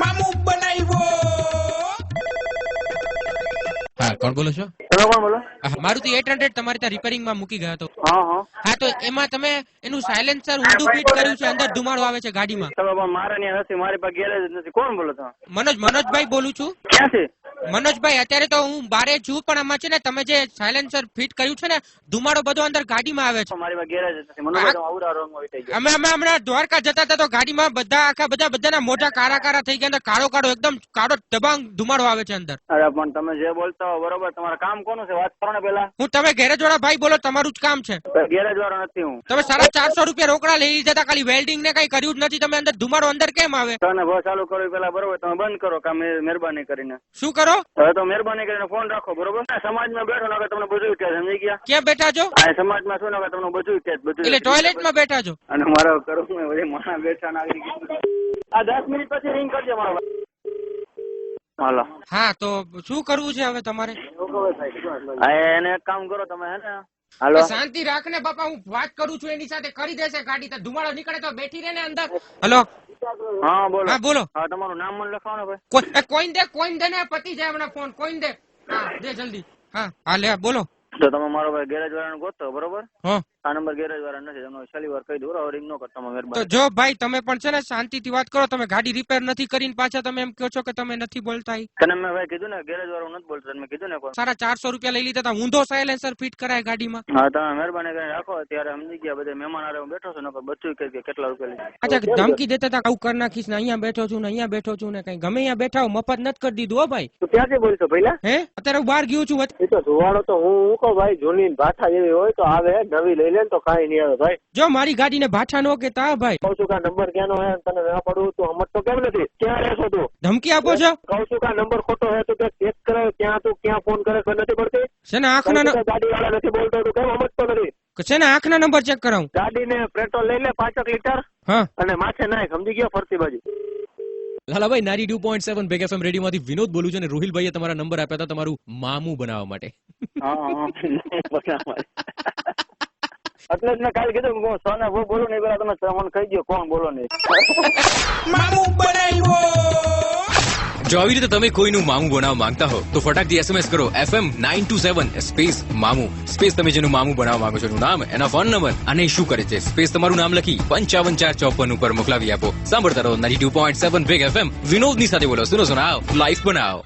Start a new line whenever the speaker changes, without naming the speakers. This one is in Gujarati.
મામુ બનાવ્યો. હા, કોણ બોલો છો?
તમે કોણ બોલો?
મારુતિ 800 તમારે ત્યાં રિપેરિંગ માં મૂકી ગયો હતો.
હા,
તો એમાં તમે એનું સાયલેન્સર ઊંધું ફિટ કર્યું છે, અંદર ધુમાડો આવે છે ગાડીમાં.
તમે પણ મારા ત્યાં નથી, મારી પાસે ગેરેજ નથી. કોણ બોલો તમે?
મનોજભાઈ બોલું છું.
ક્યાંથી?
મનોજભાઈ, અત્યારે તો હું બારે છું, પણ આમાં છે ને તમે જે સાયલેન્સર ફિટ કર્યું છે ને, ધુમાડો બધો અંદર ગાડીમાં આવે છે.
મારી પાસે ગેરેજ નથી. મને આવડા રોંગ હોય થઈ ગયા.
અમે હમણાં દ્વારકા જતા હતા તો ગાડીમાં બધાના મોઢા કાળા થઈ ગયા, કાળો એકદમ કાળો દબાંગ ધુમાડો આવે છે અંદર.
અરે પણ તમે જે બોલતા હો બરોબર, તમારા કામ કોનું છે વાત કરો ને પેલા.
હું તમે ગેરેજ વાળા ભાઈ બોલો, તમારું જ કામ છે.
ગેરેજ વાળો નથી હું.
તમે 450 રૂપિયા રોકડા લઈ લીધા હતા, ખાલી વેલ્ડિંગ ને કઈ કર્યું જ નથી. તમે અંદર ધુમાડો અંદર કેમ આવે?
તને બસ ચાલુ કરો પેલા બરોબર, તમે બંધ કરો કામ મહેરબાની કરીને.
શું કરો?
હવે તો મહેરબાની કરીને ફોન રાખો બરોબર. સમાજમાં બેઠો ને તમને બધું કહે, સમજી ગયા?
ક્યાં બેઠા છો?
આ સમાજમાં શું ને તમને બધું કહે, બધું.
એટલે ટોયલેટમાં બેઠા છો?
અને મારો કરું ને બધી માણા બેઠા નાગરિક. આ 10 મિનિટ પછી રિંગ કરજો મારો. હાલો.
હા, તો શું કરવું છે હવે તમારે?
એને એક કામ કરો તમે, હે ને. હાલો.
શાંતિ રાખ ને બાપા, હું વાત કરું છું એની સાથે, કરી દેશે ગાડી. તો ધુમાડો નીકળે તો બેઠી રહે ને અંદર. હલો.
હા બોલો.
હા બોલો.
હા, તમારું નામ મને લખાવો ને ભાઈ.
કોઈને દે ને, પતિ જાય હમણાં ફોન. કોઈને દે. હા, દે જલ્દી. હા લે બોલો.
તો તમે મારો ભાઈ ગેરેજ વાળાને ગોતો બરોબર.
હા,
આ નંબર ગેરેજ વાળા નથી. તમે છેલ્લી વાર કહી દો, રિંગ નો કરતા મહેરબાની.
તો જો ભાઈ તમે પણ છે ને શાંતિથી વાત કરો. તમે ગાડી રિપેર નથી કરીને પાછા તમે એમ કહો છો કે તમે નથી બોલતા.
તને મેં ભાઈ કીધું ને ગેરેજ વાળું નથી બોલતો, મેં કીધું ને.
450 રૂપિયા લઈ લીધા હતા, ઊંધો સાયલેન્સર ફિટ કરાય ગાડીમાં.
હા, તમે મહેરબાની કરીને રાખો. ત્યારે સમજી ગયા બધા મહેમાન આરે હું બેઠો છું, નકર બધું કે કેટલા રૂપિયા લીધા.
અચ્છા, ધમકી દેતા હતા આવું કરી નાખીશ ને, અહીંયા બેઠો છું ને અહીંયા બેઠો છું ને, કઈ ગમે અહીંયા બેઠા હો, મફત નથી કરી દીધું હો ભાઈ.
તું ક્યાંથી બોલશો પહેલા?
હે, અત્યારે હું બહાર ગયો છું.
એ તો ધુવાડો તો હું કહું ભાઈ, જૂની ભાઠા જેવી હોય તો આવે, નવી લઈ લે તો કાંઈ નહીં આવે ભાઈ.
જો મારી ગાડીને ભાઠા નો કેતા ભાઈ.
કહું છું કે નંબર ક્યાંનો હે, તને ના પડવું તું સમજતો કેમ નથી? ક્યાં રહેશો તું?
ધમકી આપો છો?
કહું છું કે નંબર ખોટો હે તો ચેક કરે, ક્યાં તું ક્યાં ફોન કરે ખબર નથી પડતી?
છે ને આંખના
ગાડી વાળા નથી બોલતો, તું કેમ સમજતો નથી?
છે ને આંખના નંબર ચેક કરાવું.
ગાડીને પેટ્રોલ લઈ લે 5 લીટર.
હા,
અને માથે નાખ, સમજી ગયો? ફરતી બાજુ.
લાલાભાઈ 92.7 બેગ એફએમ રેડિયોમાંથી વિનોદ બોલું છું, અને રોહિલભાઈએ તમારા નંબર આપ્યા હતા તમારું મામું બનાવવા માટે.
એટલે જ મેં કાલે કીધું સોના બોલો નહીં, પેલા તમે મને કહી દો કોણ બોલો નહીં.
મામુ બનાવ્યો.
જો આવી રીતે તમે કોઈનું મામું બનાવવા માંગતા હો તો ફટાકથી SMS કરો FM 927 સ્પેસ મામું, સ્પેસ તમે જેનું મામું બનાવવા માંગો છો એનું નામ, એના ફોન નંબર અને શું કરે છે, સ્પેસ તમારું નામ લખી 55454 ઉપર મોકલાવી આપો. સાંભળતા રહો 92.7 બેગ FM. વિનોદની સાથે બોલો, સુનો સુનાઓ, લાઈફ બનાવો.